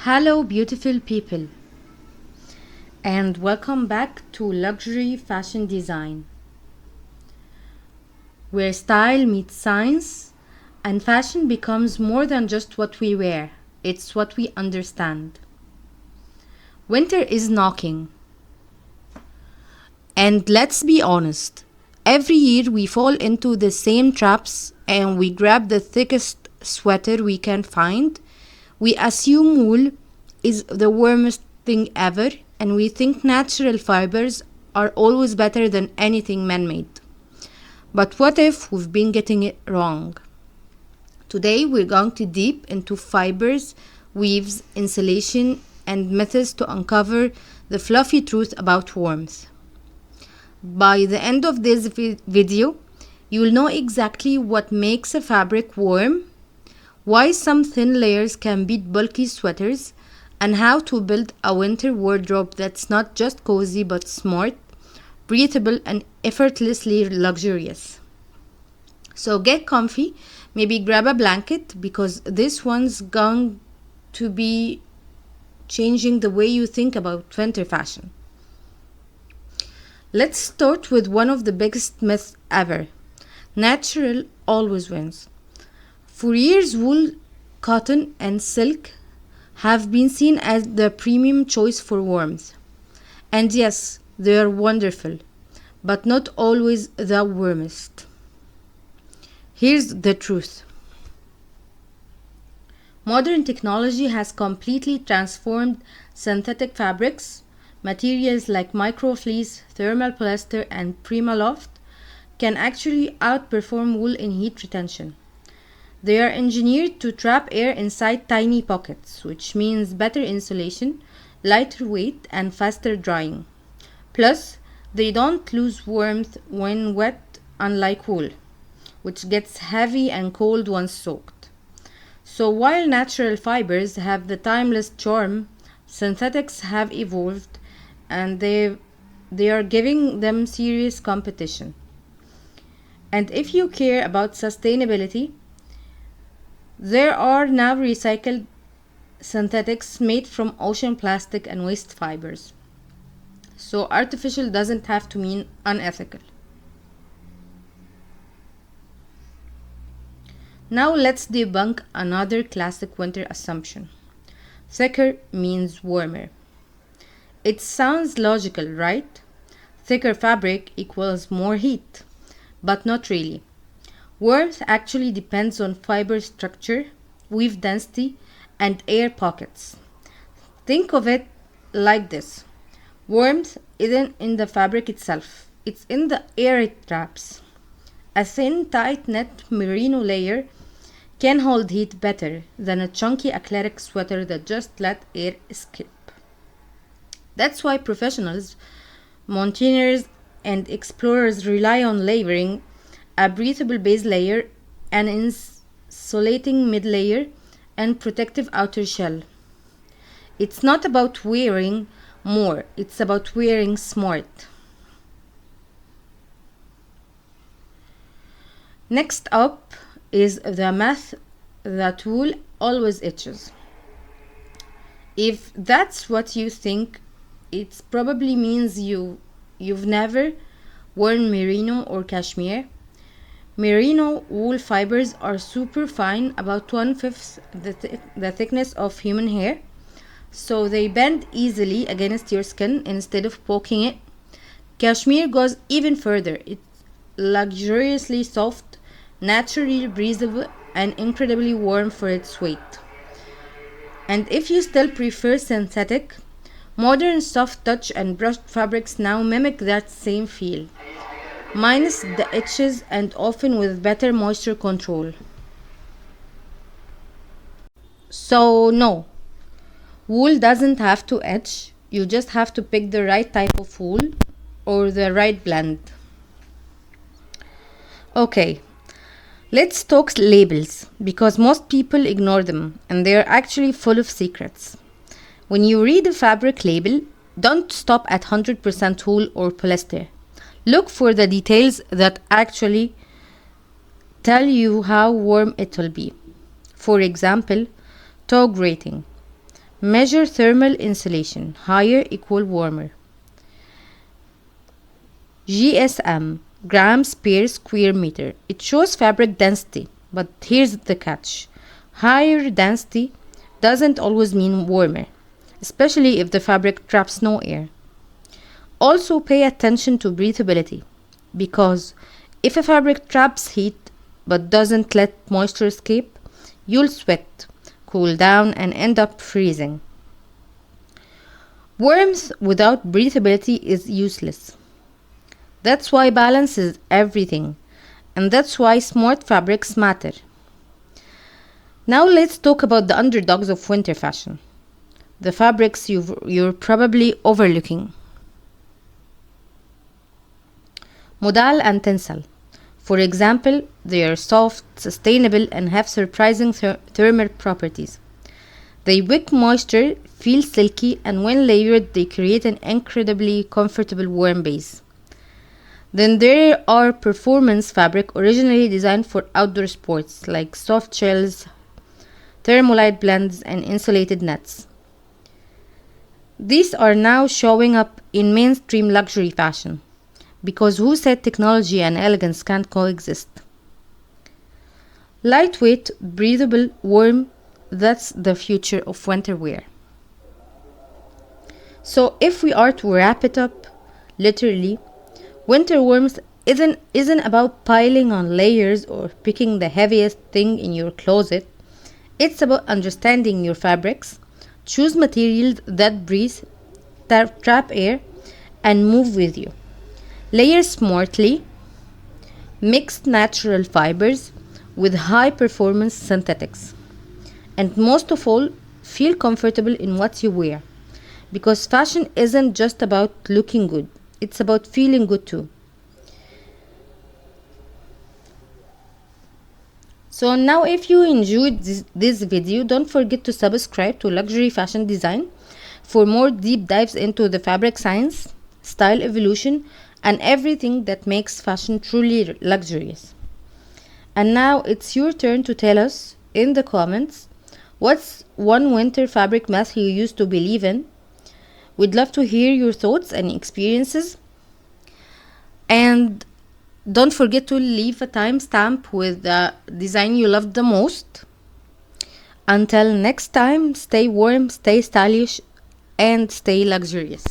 Hello, beautiful people, and welcome back to Luxury Fashion Design, where style meets science and fashion becomes more than just what we wear, it's what we understand. Winter is knocking, and let's be honest, every year we fall into the same traps and we grab the thickest sweater we can find. We assume wool is the warmest thing ever, and we think natural fibers are always better than anything man-made. But what if we've been getting it wrong? Today we're going to deep into fibers, weaves, insulation, and methods to uncover the fluffy truth about warmth. By the end of this video, you will know exactly what makes a fabric warm, why some thin layers can beat bulky sweaters, and how to build a winter wardrobe that's not just cozy but smart, breathable, and effortlessly luxurious. So get comfy, maybe grab a blanket, because this one's going to be changing the way you think about winter fashion. Let's start with one of the biggest myths ever. Natural always wins. For years, wool, cotton, and silk have been seen as the premium choice for warmth. And yes, they are wonderful, but not always the warmest. Here's the truth. Modern technology has completely transformed synthetic fabrics. Materials like microfleece, thermal polyester, and Primaloft can actually outperform wool in heat retention. They are engineered to trap air inside tiny pockets, which means better insulation, lighter weight, and faster drying. Plus, they don't lose warmth when wet, unlike wool, which gets heavy and cold once soaked. So while natural fibers have the timeless charm, synthetics have evolved, and they are giving them serious competition. And if you care about sustainability, there are now recycled synthetics made from ocean plastic and waste fibers. So artificial doesn't have to mean unethical. Now let's debunk another classic winter assumption. Thicker means warmer. It sounds logical, right? Thicker fabric equals more heat, but not really. Warmth actually depends on fiber structure, weave density, and air pockets. Think of it like this. Warmth isn't in the fabric itself, it's in the air it traps. A thin, tight net merino layer can hold heat better than a chunky acrylic sweater that just let air escape. That's why professionals, mountaineers, and explorers rely on layering a breathable base layer, an insulating mid layer, and protective outer shell. It's not about wearing more, it's about wearing smart. Next up is the myth that wool always itches. If that's what you think, it probably means you've never worn merino or cashmere. Merino wool fibers are super fine, about 1/5 the thickness of human hair, so they bend easily against your skin instead of poking it. Cashmere goes even further. It's luxuriously soft, naturally breathable, and incredibly warm for its weight. And if you still prefer synthetic, modern soft touch and brushed fabrics now mimic that same feel, minus the itches and often with better moisture control. So no, wool doesn't have to itch, you just have to pick the right type of wool or the right blend. Okay, let's talk labels, because most people ignore them and they are actually full of secrets. When you read a fabric label, don't stop at 100% wool or polyester. Look for the details that actually tell you how warm it will be. For example, toe grating. Measure thermal insulation. Higher equal warmer. GSM, grams per square meter. It shows fabric density, but here's the catch. Higher density doesn't always mean warmer, especially if the fabric traps no air. Also pay attention to breathability, because if a fabric traps heat but doesn't let moisture escape, you'll sweat, cool down, and end up freezing. Warmth without breathability is useless. That's why balance is everything, and that's why smart fabrics matter. Now let's talk about the underdogs of winter fashion, the fabrics you're probably overlooking. Modal and tensile. For example, they are soft, sustainable, and have surprising thermal properties. They wick moisture, feel silky, and when layered, they create an incredibly comfortable warm base. Then there are performance fabric originally designed for outdoor sports like soft shells, thermolite blends, and insulated nets. These are now showing up in mainstream luxury fashion, because who said technology and elegance can't coexist? Lightweight, breathable, warm, that's the future of winter wear. So if we are to wrap it up, literally, winter warmth isn't about piling on layers or picking the heaviest thing in your closet. It's about understanding your fabrics, choose materials that breathe, that trap air, and move with you. Layer smartly, mix natural fibers with high performance synthetics. And most of all, feel comfortable in what you wear. Because fashion isn't just about looking good, it's about feeling good too. So now if you enjoyed this video, don't forget to subscribe to Luxury Fashion Design for more deep dives into the fabric science, style evolution, and everything that makes fashion truly luxurious. And now it's your turn to tell us in the comments what's one winter fabric myth you used to believe in. We'd love to hear your thoughts and experiences. And don't forget to leave a timestamp with the design you loved the most. Until next time, stay warm, stay stylish, and stay luxurious.